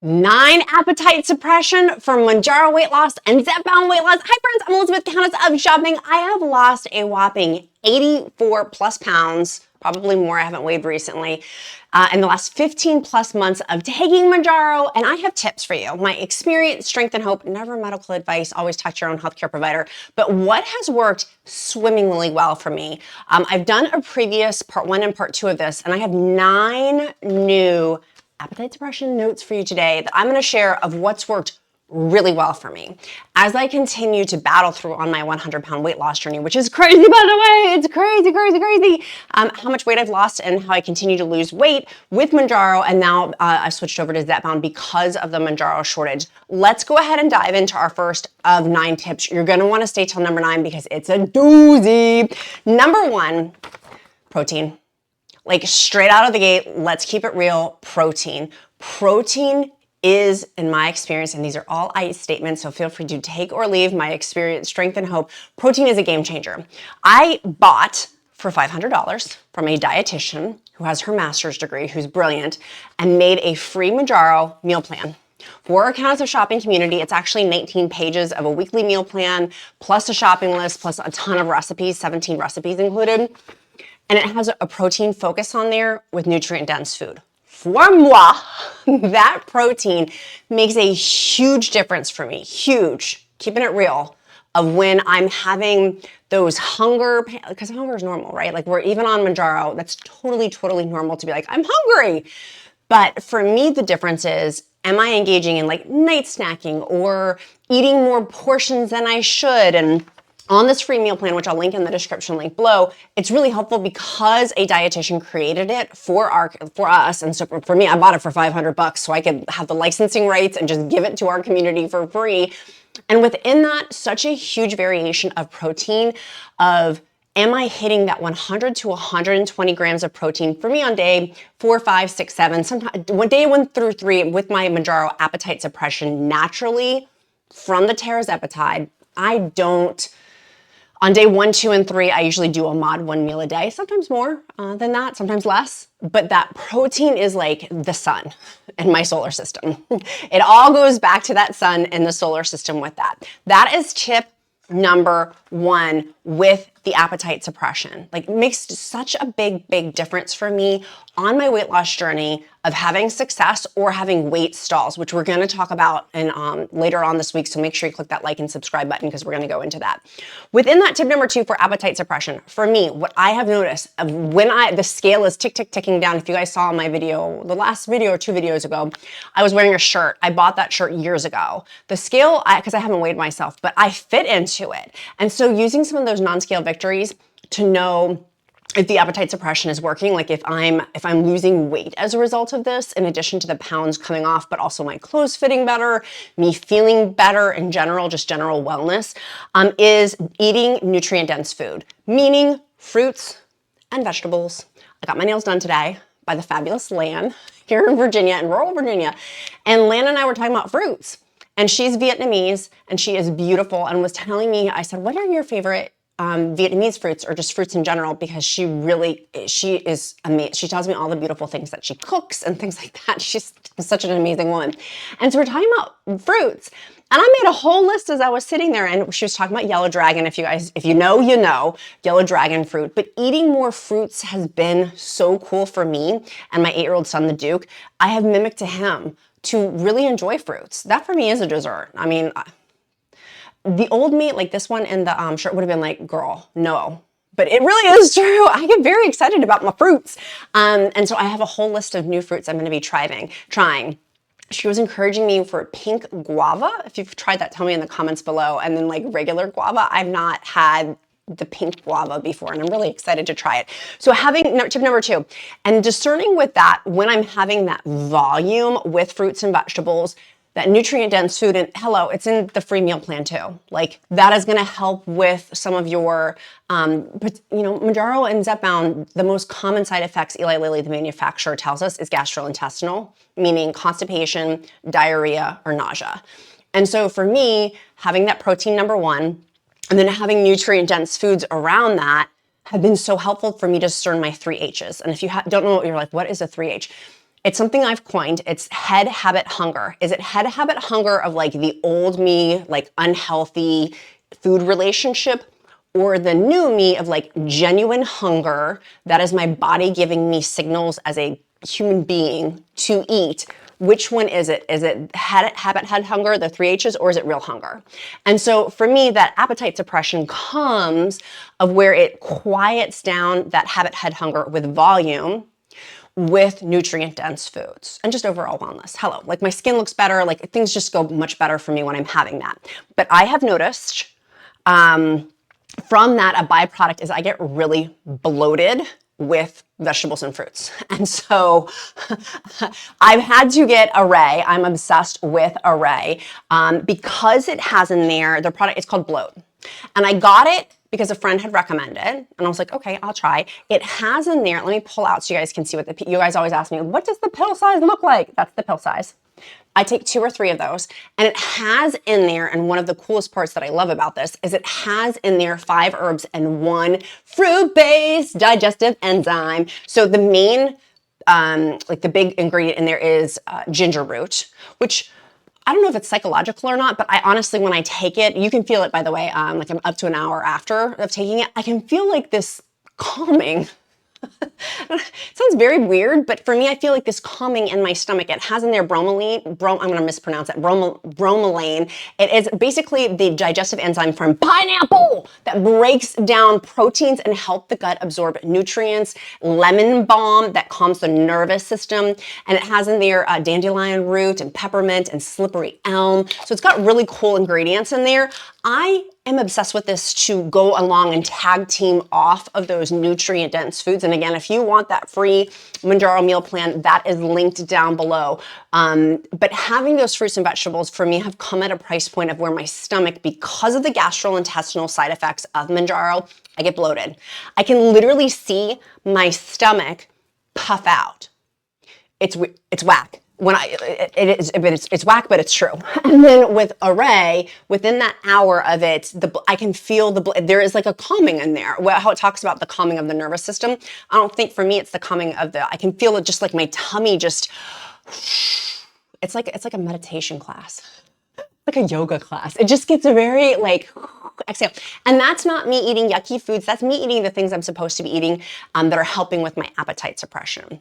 9 appetite suppression for Mounjaro weight loss and Zepbound weight loss. Hi friends, I'm Elizabeth, Countess of Shopping. I have lost a whopping 84 plus pounds, probably more, I haven't weighed recently, in the last 15 plus months of taking Mounjaro, and I have tips for you. My experience, strength, and hope, never medical advice, always talk to your own healthcare provider, but what has worked swimmingly well for me. I've done a previous part 1 and part 2 of this, and I have 9 new appetite suppression notes for you today that I'm going to share of what's worked really well for me as I continue to battle through on my 100-pound weight loss journey, which is crazy, by the way. It's crazy, crazy, crazy. How much weight I've lost and how I continue to lose weight with Mounjaro, and now I switched over to Zepbound because of the Mounjaro shortage. Let's go ahead and dive into our first of 9 tips. You're going to want to stay till number 9 because it's a doozy. Number 1, protein. Like straight out of the gate, let's keep it real, protein. Protein is, in my experience, and these are all I statements, so feel free to take or leave my experience, strength, and hope. Protein is a game changer. I bought for $500 from a dietitian who has her master's degree, who's brilliant, and made a free Mounjaro meal plan. For our Countess of Shopping community, it's actually 19 pages of a weekly meal plan, plus a shopping list, plus a ton of recipes, 17 recipes included. And it has a protein focus on there with nutrient-dense food. For moi, that protein makes a huge difference for me, huge, keeping it real, of when I'm having those hunger, because hunger is normal, right? Like we're even on Mounjaro, that's totally, totally normal to be like, I'm hungry. But for me, the difference is, am I engaging in like night snacking or eating more portions than I should? And on this free meal plan, which I'll link in the description link below, it's really helpful because a dietitian created it for us. And so for me, I bought it for $500 so I could have the licensing rights and just give it to our community for free. And within that, such a huge variation of protein of, am I hitting that 100 to 120 grams of protein for me on day 4, 5, 6, 7, sometimes day 1 through 3 with my Mounjaro appetite suppression naturally from the TIRZEPATIDE. I don't. On day 1, 2, and 3, I usually do a mod 1 meal a day, sometimes more than that, sometimes less. But that protein is like the sun in my solar system. It all goes back to that sun in the solar system with that. That is tip number 1 with the appetite suppression. Like it makes such a big, big difference for me on my weight loss journey of having success or having weight stalls, which we're going to talk about in, later on this week. So make sure you click that like and subscribe button because we're going to go into that. Within that tip number 2 for appetite suppression, for me, what I have noticed of when the scale is ticking down. If you guys saw my video, the last video or 2 videos ago, I was wearing a shirt. I bought that shirt years ago. The scale, because I haven't weighed myself, but I fit into it. And so using some of those non-scale victories to know if the appetite suppression is working, like if I'm losing weight as a result of this, in addition to the pounds coming off, but also my clothes fitting better, me feeling better in general, just general wellness, is eating nutrient-dense food, meaning fruits and vegetables. I got my nails done today by the fabulous Lan here in Virginia, in rural Virginia. And Lan and I were talking about fruits. And she's Vietnamese and she is beautiful and was telling me, I said, what are your favorite Vietnamese fruits or just fruits in general? Because she is amazing. She tells me all the beautiful things that she cooks and things like that. She's such an amazing woman. And so we're talking about fruits. And I made a whole list as I was sitting there, and she was talking about yellow dragon. If you know, you know, yellow dragon fruit. But eating more fruits has been so cool for me and my 8-year-old son, the Duke. I have mimicked to him to really enjoy fruits. That for me is a dessert. I mean, the old me, like this one in the shirt would have been like, girl, no. But it really is true. I get very excited about my fruits. And so I have a whole list of new fruits I'm going to be trying. She was encouraging me for pink guava. If you've tried that, tell me in the comments below. And then like regular guava, I've not had the pink guava before, and I'm really excited to try it. So tip number 2, and discerning with that, when I'm having that volume with fruits and vegetables, that nutrient-dense food, and hello, it's in the free meal plan too. Like that is gonna help with some of your, Mounjaro and Zepbound, the most common side effects Eli Lilly, the manufacturer, tells us is gastrointestinal, meaning constipation, diarrhea, or nausea. And so for me, having that protein number 1, and then having nutrient-dense foods around that have been so helpful for me to discern my 3 H's. And if you don't know, you're like, what is a 3H? It's something I've coined. It's head habit hunger. Is it head habit hunger of like the old me, like unhealthy food relationship, or the new me of like genuine hunger that is my body giving me signals as a human being to eat? Which one is it? Is it head hunger, the 3 H's, or is it real hunger? And so for me, that appetite suppression comes of where it quiets down that head hunger with volume, with nutrient-dense foods and just overall wellness. Hello, like my skin looks better, like things just go much better for me when I'm having that. But I have noticed from that, a byproduct is I get really bloated with vegetables and fruits. And so I've had to get Arrae. I'm obsessed with Arrae because it has in there, their product, it's called BLOAT. And I got it because a friend had recommended, and I was like, okay, I'll try. It has in there, let me pull out so you guys can see what you guys always ask me, what does the pill size look like? That's the pill size. I take 2 or 3 of those, and it has in there, and one of the coolest parts that I love about this is it has in there 5 herbs and 1 fruit-based digestive enzyme. So the main, like the big ingredient in there is ginger root, which I don't know if it's psychological or not, but I honestly, when I take it, you can feel it, by the way, like I'm up to an hour after of taking it, I can feel like this calming. It sounds very weird, but for me, I feel like this calming in my stomach. It has in there bromelain, I'm going to mispronounce it, bromelain. It is basically the digestive enzyme from pineapple that breaks down proteins and help the gut absorb nutrients, lemon balm that calms the nervous system, and it has in there dandelion root and peppermint and slippery elm. So it's got really cool ingredients in there. I am obsessed with this to go along and tag team off of those nutrient-dense foods. And again, if you want that free Mounjaro meal plan, that is linked down below. But having those fruits and vegetables for me have come at a price point of where my stomach, because of the gastrointestinal side effects of Mounjaro, I get bloated. I can literally see my stomach puff out. It's whack. When it's whack, but it's true. And then with Arrae, within that hour of it, I can feel there is like a calming in there. How it talks about the calming of the nervous system. I don't think for me it's the calming of I can feel it just like my tummy just, it's like a meditation class, like a yoga class. It just gets very like, exhale. And that's not me eating yucky foods. That's me eating the things I'm supposed to be eating that are helping with my appetite suppression.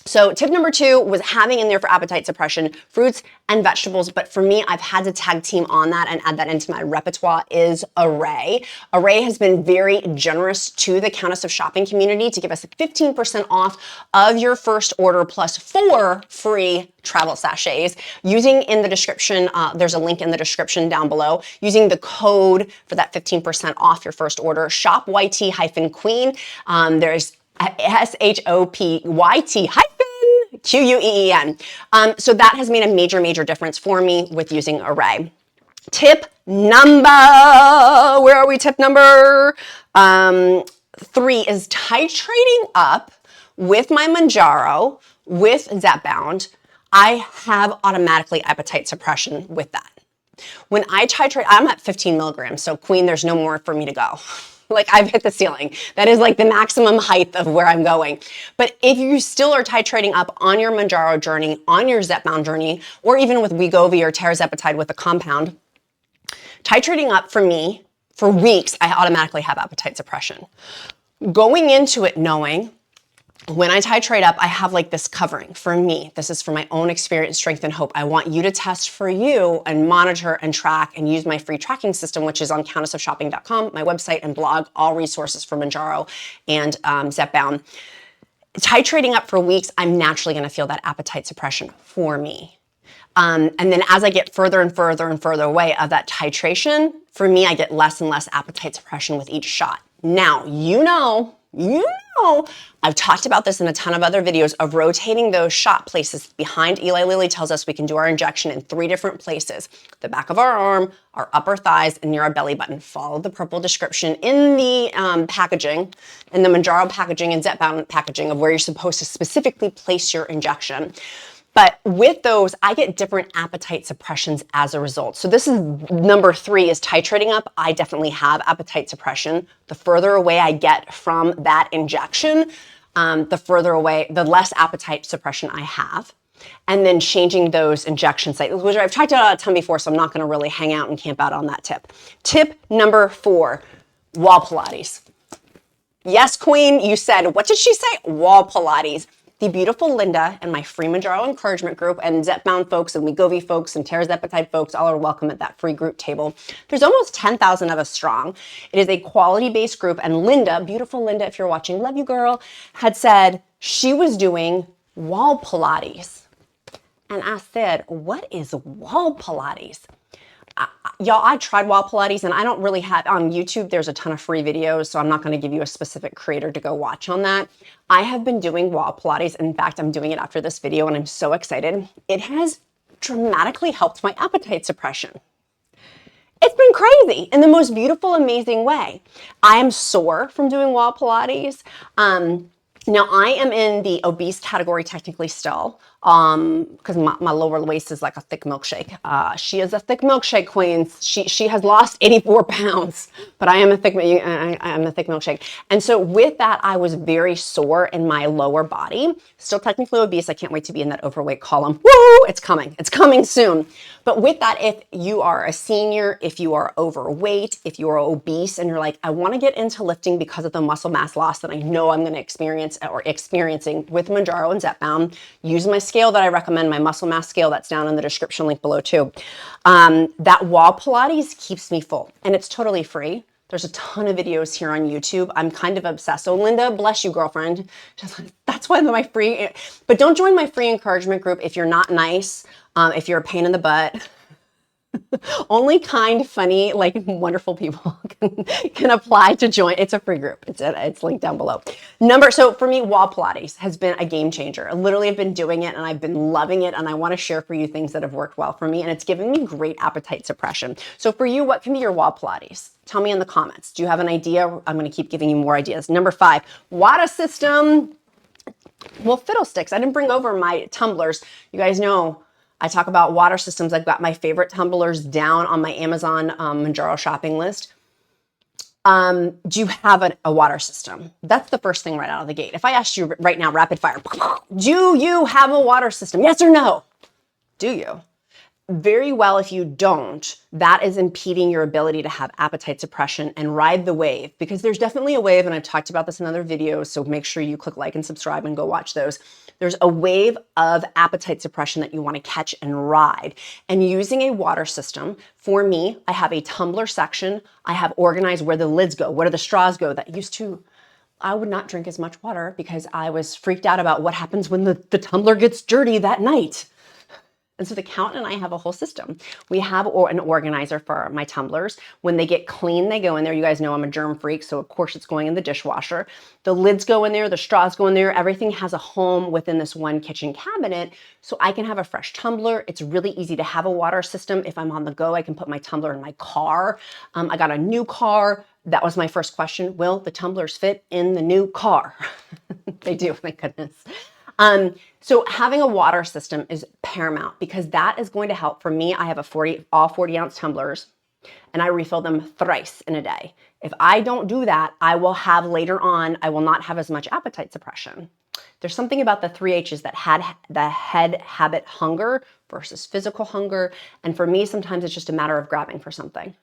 So tip number 2 was having in there for appetite suppression, fruits and vegetables. But for me, I've had to tag team on that and add that into my repertoire is Arrae. Arrae has been very generous to the Countess of Shopping community to give us 15% off of your first order plus 4 free travel sachets using in the description. There's a link in the description down below using the code for that 15% off your first order. Shop YT-Queen. There's SHOPYT-QUEEN. So that has made a major difference for me with using Arrae. Tip number, where are we? Tip number 3 is titrating up with my Mounjaro, with Zepbound. I have automatically appetite suppression with that. When I titrate, I'm at 15 milligrams. So Queen, there's no more for me to go. Like I've hit the ceiling. That is like the maximum height of where I'm going. But if you still are titrating up on your Mounjaro journey, on your Zepbound journey, or even with WEGOVY or TIRZEPATIDE with a compound, titrating up for me, for weeks, I automatically have appetite suppression. Going into it knowing when I titrate up, I have like this covering for me. This is for my own experience, strength, and hope. I want you to test for you and monitor and track and use my free tracking system, which is on countessofshopping.com, my website and blog, all resources for Mounjaro and Zepbound. Titrating up for weeks, I'm naturally gonna feel that appetite suppression for me. And then as I get further and further and further away of that titration, for me, I get less and less appetite suppression with each shot. Now, you know, I've talked about this in a ton of other videos of rotating those shot places behind. Eli Lilly tells us we can do our injection in 3 different places: the back of our arm, our upper thighs, and near our belly button. Follow the purple description in the packaging, in the Mounjaro packaging and Zepbound packaging of where you're supposed to specifically place your injection. But with those, I get different appetite suppressions as a result. So this is number 3 is titrating up. I definitely have appetite suppression. The further away I get from that injection, the further away, the less appetite suppression I have. And then changing those injection sites, which I've talked about a ton before, so I'm not going to really hang out and camp out on that tip. Tip number 4, wall Pilates. Yes, queen, you said, what did she say? Wall Pilates. The beautiful Linda and my free Mounjaro encouragement group and Zepbound folks and WEGOVY folks and TIRZEPATIDE folks all are welcome at that free group table. There's almost 10,000 of us strong. It is a quality-based group, and Linda, beautiful Linda, if you're watching, love you girl, had said she was doing wall Pilates. And I said, what is wall Pilates? Y'all, I tried wall Pilates, and I don't really have, on YouTube, there's a ton of free videos, so I'm not going to give you a specific creator to go watch on that. I have been doing wall Pilates. In fact, I'm doing it after this video, and I'm so excited. It has dramatically helped my appetite suppression. It's been crazy in the most beautiful, amazing way. I am sore from doing wall Pilates. Now, I am in the obese category technically still, because my lower waist is like a thick milkshake. She is a thick milkshake queen. She has lost 84 pounds, but I am a thick milkshake. And so with that, I was very sore in my lower body. Still technically obese. I can't wait to be in that overweight column. Woo! It's coming. It's coming soon. But with that, if you are a senior, if you are overweight, if you are obese, and you're like, I want to get into lifting because of the muscle mass loss that I know I'm going to experience or experiencing with Mounjaro and Zepbound, use my scale that I recommend, my muscle mass scale that's down in the description link below too. That wall Pilates keeps me full, and it's totally free. There's a ton of videos here on YouTube. I'm kind of obsessed. So Linda, bless you, girlfriend. That's why my free, but don't join my free encouragement group if you're not nice, if you're a pain in the butt. Only kind, funny, like wonderful people can apply to join. It's a free group. It's linked down below. So for me, wall Pilates has been a game changer. I literally have been doing it and I've been loving it, and I want to share for you things that have worked well for me, and it's given me great appetite suppression. So for you, what can be your wall Pilates? Tell me in the comments. Do you have an idea? I'm going to keep giving you more ideas. Number 5, water system. Well, fiddlesticks. I didn't bring over my tumblers. You guys know I talk about water systems. I've got my favorite tumblers down on my Amazon Mounjaro shopping list. Do you have a water system? That's the first thing right out of the gate. If I asked you right now, rapid fire, do you have a water system? Yes or no? Do you? Very well, if you don't, that is impeding your ability to have appetite suppression and ride the wave, because there's definitely a wave, and I've talked about this in other videos, so make sure you click like and subscribe and go watch those. There's a wave of appetite suppression that you want to catch and ride. And using a water system, for me, I have a tumbler section. I have organized where the lids go, where the straws go. That used to, I would not drink as much water because I was freaked out about what happens when the tumbler gets dirty that night. And so the accountant and I have a whole system. We have an organizer for my tumblers. When they get clean, they go in there. You guys know I'm a germ freak, so of course it's going in the dishwasher. The lids go in there, the straws go in there. Everything has a home within this one kitchen cabinet, so I can have a fresh tumbler. It's really easy to have a water system. If I'm on the go, I can put my tumbler in my car. I got a new car. That was my first question. Will the tumblers fit in the new car? They do, thank goodness. So having a water system is paramount, because that is going to help. For me, I have all 40 ounce tumblers, and I refill them thrice in a day. If I don't do that, I will have later on, I will not have as much appetite suppression. There's something about the 3 H's that had the head habit hunger versus physical hunger. And for me, sometimes it's just a matter of grabbing for something.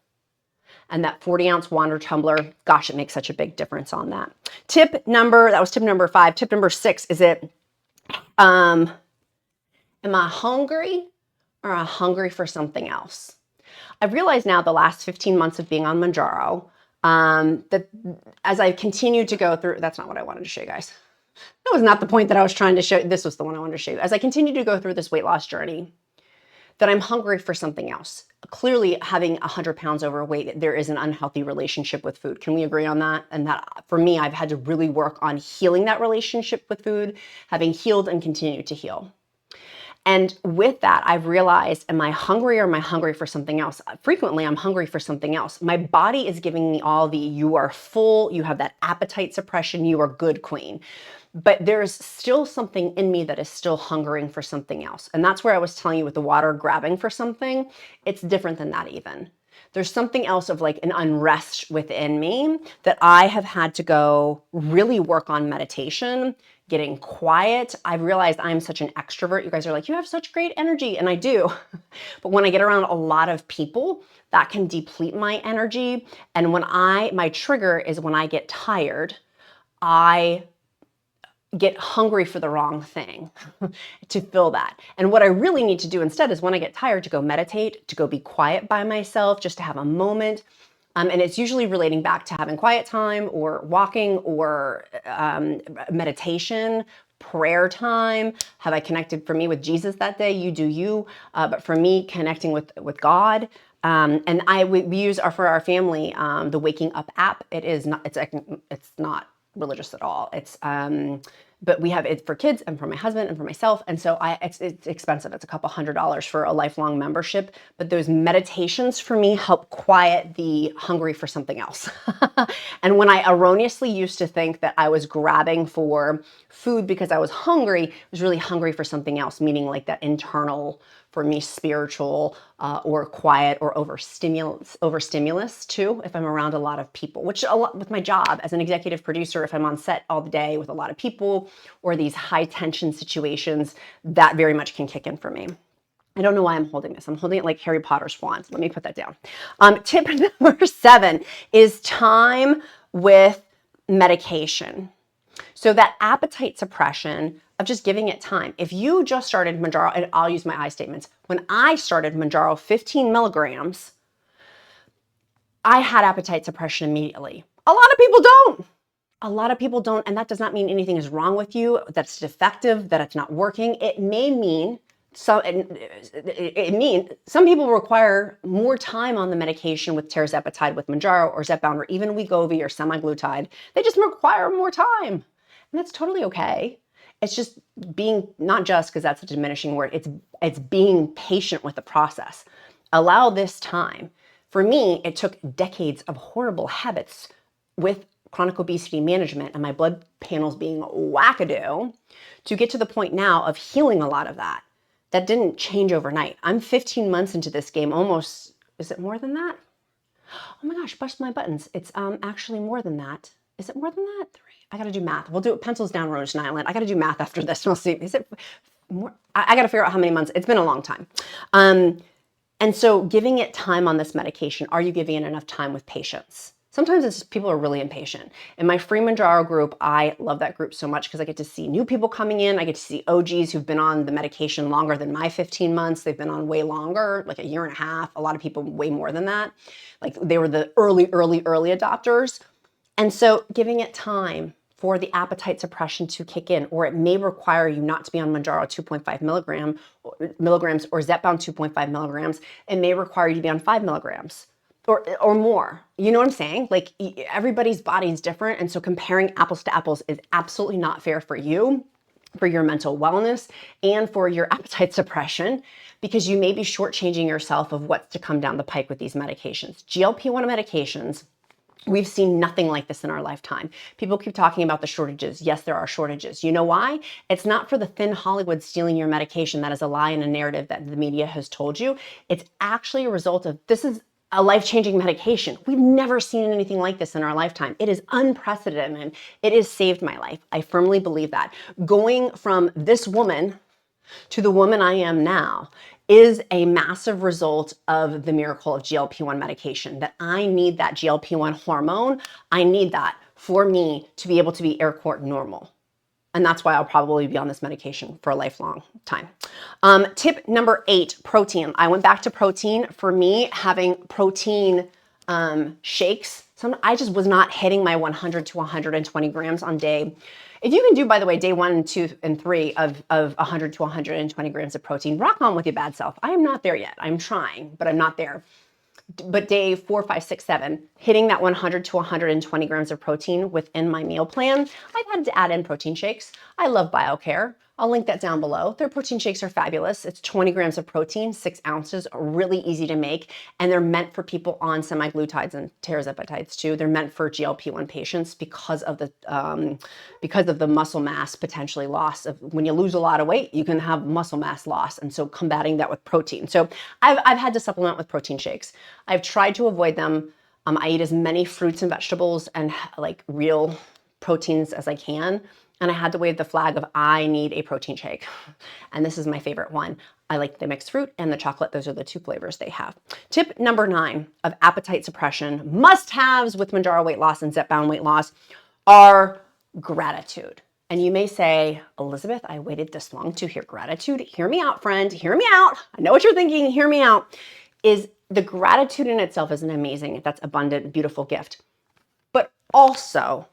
And that 40 ounce water tumbler, gosh, it makes such a big difference on that. That was tip number 5. Tip number 6 is am I hungry, or am I hungry for something else? I've realized now, the last 15 months of being on Mounjaro, that as I continue to go through, that's not what I wanted to show you guys. That was not the point that I was trying to show. This was the one I wanted to show you. As I continue to go through this weight loss journey, that I'm hungry for something else. Clearly, having 100 pounds overweight, there is an unhealthy relationship with food. Can we agree on that? And that, for me, I've had to really work on healing that relationship with food, having healed and continue to heal. And with that, I've realized, am I hungry, or am I hungry for something else? Frequently, I'm hungry for something else. My body is giving me all the, you are full, you have that appetite suppression, you are good, queen. But there's still something in me that is still hungering for something else. And that's where I was telling you with the water, grabbing for something. It's different than that even. There's something else of like an unrest within me that I have had to go really work on meditation, getting quiet. I've realized I'm such an extrovert. You guys are like, you have such great energy, and I do. But when I get around a lot of people, that can deplete my energy. And my trigger is when I get tired, I get hungry for the wrong thing to fill that. And what I really need to do instead is when I get tired to go meditate, to go be quiet by myself, just to have a moment. And it's usually relating back to having quiet time or walking or meditation, prayer time. Have I connected for me with Jesus that day? You do you. But for me, connecting with God. And we use for our family, the Waking Up app. It's not religious at all. But we have it for kids and for my husband and for myself. And so it's expensive. It's a couple $100 for a lifelong membership. But those meditations for me help quiet the hungry for something else. And when I erroneously used to think that I was grabbing for food because I was hungry, I was really hungry for something else, meaning like that internal, for me, spiritual or quiet or overstimulus too, if I'm around a lot of people, which a lot with my job as an executive producer, if I'm on set all the day with a lot of people or these high tension situations, that very much can kick in for me. I don't know why I'm holding this. I'm holding it like Harry Potter's wand. Let me put that down. Tip number 7 is time with medication. So that appetite suppression of just giving it time. If you just started Mounjaro, and I'll use my I statements. When I started Mounjaro 15 milligrams, I had appetite suppression immediately. A lot of people don't. A lot of people don't, and that does not mean anything is wrong with you, that's defective, that it's not working. It may mean some people require more time on the medication with TIRZEPATIDE with Mounjaro or Zepbound or even WEGOVY or semaglutide. They just require more time, and that's totally okay. It's just being, not just because that's a diminishing word, it's being patient with the process. Allow this time. For me, it took decades of horrible habits with chronic obesity management and my blood panels being wackadoo to get to the point now of healing a lot of that. That didn't change overnight. I'm 15 months into this game, almost, is it more than that? Oh my gosh, bust my buttons. It's actually more than that. Is it more than that? 3. I gotta do math. We'll do it, pencils down, Rose Island. I gotta do math after this. We'll see. Is it more? I gotta figure out how many months. It's been a long time. And so giving it time on this medication, are you giving it enough time with patience? Sometimes it's just people are really impatient. In my free Mounjaro group, I love that group so much because I get to see new people coming in. I get to see OGs who've been on the medication longer than my 15 months. They've been on way longer, like a year and a half. A lot of people way more than that. Like they were the early adopters. And so giving it time for the appetite suppression to kick in, or it may require you not to be on Mounjaro 2.5 milligrams or Zepbound 2.5 milligrams. It may require you to be on 5 milligrams. Or more. You know what I'm saying? Like everybody's body is different. And so comparing apples to apples is absolutely not fair for you, for your mental wellness, and for your appetite suppression, because you may be shortchanging yourself of what's to come down the pike with these medications. GLP-1 medications, we've seen nothing like this in our lifetime. People keep talking about the shortages. Yes, there are shortages. You know why? It's not for the thin Hollywood stealing your medication. That is a lie and a narrative that the media has told you. It's actually a result of, this is a life-changing medication. We've never seen anything like this in our lifetime. It is unprecedented. It has saved my life. I firmly believe that. Going from this woman to the woman I am now is a massive result of the miracle of GLP-1 medication, that I need that GLP-1 hormone. I need that for me to be able to be air quote normal. And that's why I'll probably be on this medication for a lifelong time. Tip number 8, protein. I went back to protein. For me, having protein shakes, I just was not hitting my 100 to 120 grams on day. If you can do, by the way, day 1, 2, and 3 of 100 to 120 grams of protein, rock on with your bad self. I am not there yet. I'm trying, but I'm not there. But day 4, 5, 6, 7, hitting that 100 to 120 grams of protein within my meal plan, I've had to add in protein shakes. I love Biocare. I'll link that down below. Their protein shakes are fabulous. It's 20 grams of protein, 6 ounces, really easy to make, and they're meant for people on semaglutides and tirzepatides too. They're meant for GLP-1 patients because of the muscle mass potentially loss. When you lose a lot of weight, you can have muscle mass loss, and so combating that with protein. So I've had to supplement with protein shakes. I've tried to avoid them. I eat as many fruits and vegetables and like real proteins as I can. And I had to wave the flag of I need a protein shake. And this is my favorite one. I like the mixed fruit and the chocolate. Those are the 2 flavors they have. Tip number 9 of appetite suppression must-haves with Mounjaro weight loss and Zepbound weight loss are gratitude. And you may say, Elizabeth, I waited this long to hear gratitude. Hear me out, friend. Hear me out. I know what you're thinking. Hear me out. Is the gratitude in itself is an amazing, that's abundant, beautiful gift. But also,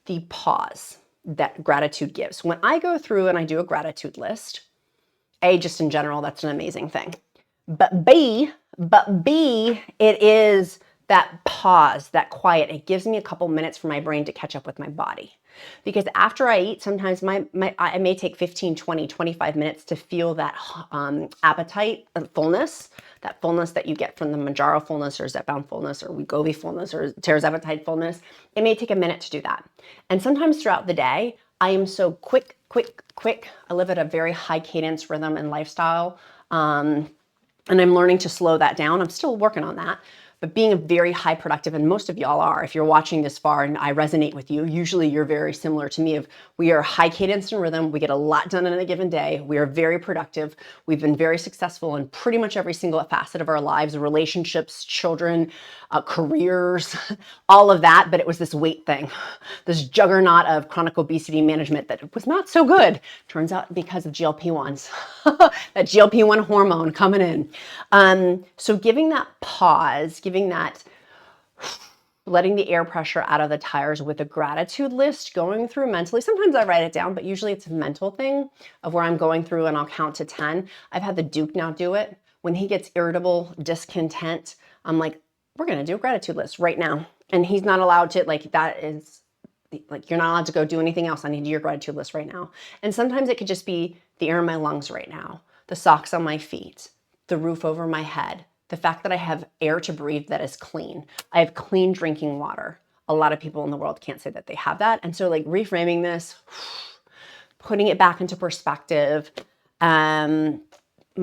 the pause that gratitude gives. When I go through and I do a gratitude list, A, just in general, that's an amazing thing. But B, it is that pause, that quiet. It gives me a couple minutes for my brain to catch up with my body. Because after I eat, sometimes I may take 15, 20, 25 minutes to feel that appetite, fullness, that fullness that you get from the Mounjaro fullness or Zepbound fullness or WEGOVY fullness or TIRZEPATIDE fullness. It may take a minute to do that. And sometimes throughout the day, I am so quick. I live at a very high cadence rhythm and lifestyle. And I'm learning to slow that down. I'm still working on that. But being a very high productive, and most of y'all are, if you're watching this far and I resonate with you, usually you're very similar to me. We are high cadence and rhythm. We get a lot done in a given day. We are very productive. We've been very successful in pretty much every single facet of our lives, relationships, children, careers, all of that. But it was this weight thing, this juggernaut of chronic obesity management that was not so good. Turns out because of GLP-1s, that GLP-1 hormone coming in. So giving that pause, giving that, letting the air pressure out of the tires with a gratitude list, going through mentally. Sometimes I write it down, but usually it's a mental thing of where I'm going through and I'll count to 10. I've had the Duke now do it. When he gets irritable, discontent, I'm like, we're going to do a gratitude list right now. And he's not allowed to, like, that is, like, you're not allowed to go do anything else. I need to do your gratitude list right now. And sometimes it could just be the air in my lungs right now, the socks on my feet, the roof over my head, the fact that I have air to breathe that is clean. I have clean drinking water. A lot of people in the world can't say that they have that. And so like reframing this, putting it back into perspective. My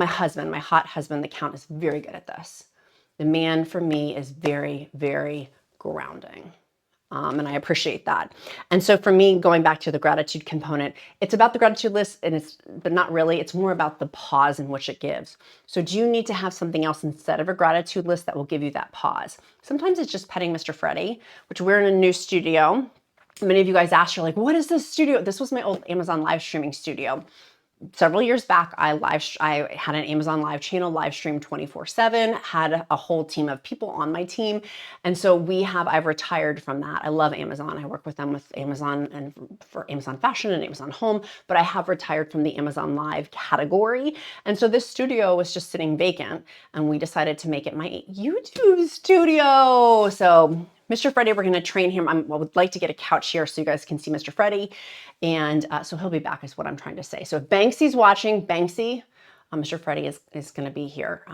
husband, my hot husband, the Count, is very good at this. The man for me is very, very grounding. And I appreciate that. And so for me, going back to the gratitude component, it's about the gratitude list, but not really. It's more about the pause in which it gives. So do you need to have something else instead of a gratitude list that will give you that pause? Sometimes it's just petting Mr. Freddie, which we're in a new studio. Many of you guys asked, you're like, what is this studio? This was my old Amazon live streaming studio. Several years back, I had an Amazon live channel, live stream 24/7, had a whole team of people on my team. And so I've retired from that. I love Amazon. I work with them with Amazon and for Amazon Fashion and Amazon Home, but I have retired from the Amazon Live category. And so this studio was just sitting vacant and we decided to make it my YouTube studio. So Mr. Freddie, we're going to train him. I would like to get a couch here so you guys can see Mr. Freddie. And so he'll be back is what I'm trying to say. So if Banksy's watching, Banksy, Mr. Freddie is going to be here.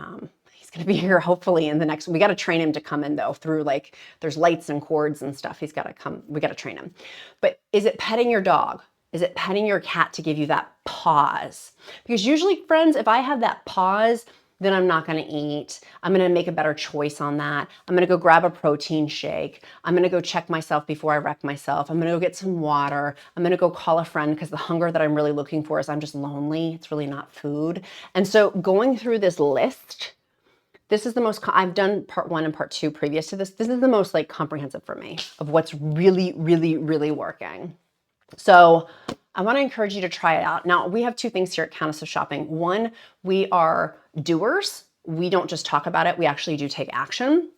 He's going to be here hopefully in the next, we got to train him to come in though through like, there's lights and cords and stuff. He's got to come, we got to train him. But is it petting your dog? Is it petting your cat to give you that pause? Because usually, friends, if I have that pause, then I'm not going to eat. I'm going to make a better choice on that. I'm going to go grab a protein shake. I'm going to go check myself before I wreck myself. I'm going to go get some water. I'm going to go call a friend because the hunger that I'm really looking for is I'm just lonely. It's really not food. And so going through this list, this is the most, I've done part 1 and part 2 previous to this. This is the most like comprehensive for me of what's really, really, really working. So I want to encourage you to try it out. Now, we have 2 things here at Countess of Shopping. One, we are doers. We don't just talk about it. We actually do take action.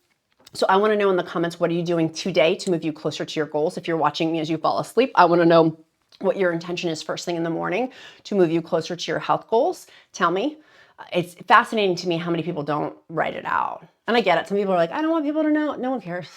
So I want to know in the comments, what are you doing today to move you closer to your goals? If you're watching me as you fall asleep, I want to know what your intention is first thing in the morning to move you closer to your health goals. Tell me. It's fascinating to me how many people don't write it out. And I get it. Some people are like, I don't want people to know. No one cares.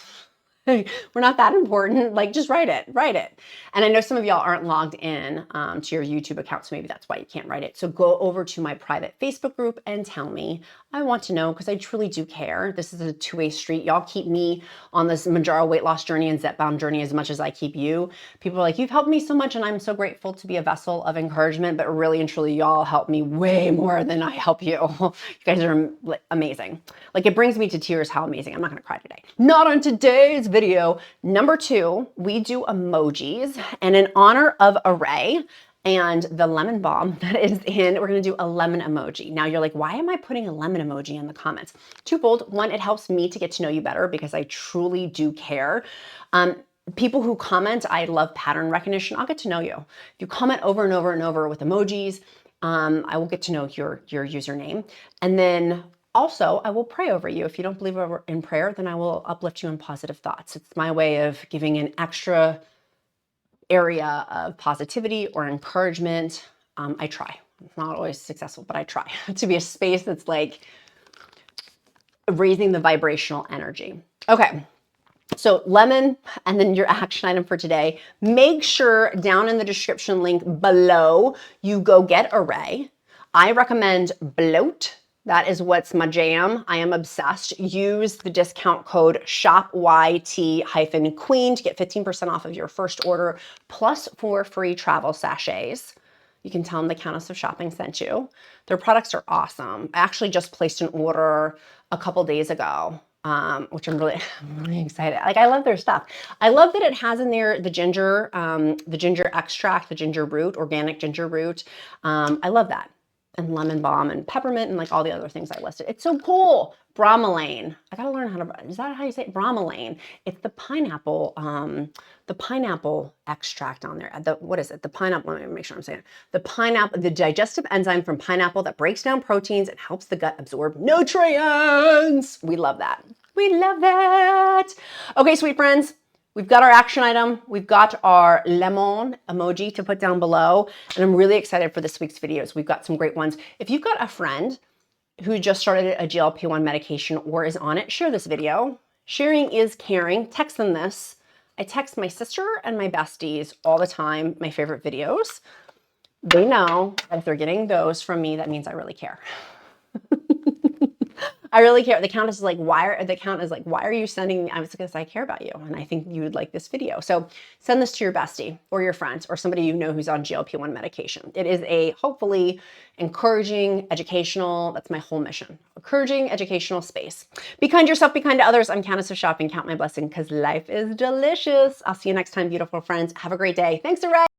We're not that important. Like, just write it, write it. And I know some of y'all aren't logged in to your YouTube account, so maybe that's why you can't write it. So go over to my private Facebook group and tell me. I want to know because I truly do care. This is a two-way street. Y'all keep me on this Mounjaro weight loss journey and Zepbound journey as much as I keep you. People are like, you've helped me so much and I'm so grateful to be a vessel of encouragement, but really and truly y'all help me way more than I help you. You guys are amazing. Like, it brings me to tears how amazing. I'm not gonna cry today. Not on today's video. Number 2, we do emojis, and in honor of Arrae and the lemon balm that is in, we're gonna do a lemon emoji. Now you're like, why am I putting a lemon emoji in the comments? Twofold. One, it helps me to get to know you better because I truly do care. People who comment, I love pattern recognition. I'll get to know you. If you comment over and over and over with emojis, I will get to know your username. And then also, I will pray over you. If you don't believe in prayer, then I will uplift you in positive thoughts. It's my way of giving an extra area of positivity or encouragement. I try. It's not always successful, but I try to be a space that's like raising the vibrational energy. Okay. So lemon, and then your action item for today. Make sure down in the description link below, you go get Arrae. I recommend BLOAT. That is what's my jam. I am obsessed. Use the discount code SHOPYT-QUEEN to get 15% off of your first order, plus 4 free travel sachets. You can tell them the Countess of Shopping sent you. Their products are awesome. I actually just placed an order a couple days ago, which I'm really excited. Like, I love their stuff. I love that it has in there the ginger extract, the ginger root, organic ginger root. I love that. And lemon balm and peppermint and like all the other things I listed. It's so cool. Bromelain. I gotta learn how to, is that how you say it? Bromelain. It's the pineapple extract on there. What is it? The pineapple, let me make sure I'm saying it. The pineapple, the digestive enzyme from pineapple that breaks down proteins and helps the gut absorb nutrients. We love that. We love that. Okay, sweet friends. We've got our action item. We've got our lemon emoji to put down below. And I'm really excited for this week's videos. We've got some great ones. If you've got a friend who just started a GLP-1 medication or is on it, share this video. Sharing is caring. Text them this. I text my sister and my besties all the time, my favorite videos. They know that if they're getting those from me, that means I really care. I really care. The Countess is like, why are you sending me? I was because I care about you. And I think you would like this video. So send this to your bestie or your friends or somebody you know who's on GLP-1 medication. It is a hopefully encouraging, educational, that's my whole mission. Encouraging, educational space. Be kind to yourself, be kind to others. I'm Countess of Shopping. Count my blessing because life is delicious. I'll see you next time, beautiful friends. Have a great day. Thanks, Arrae.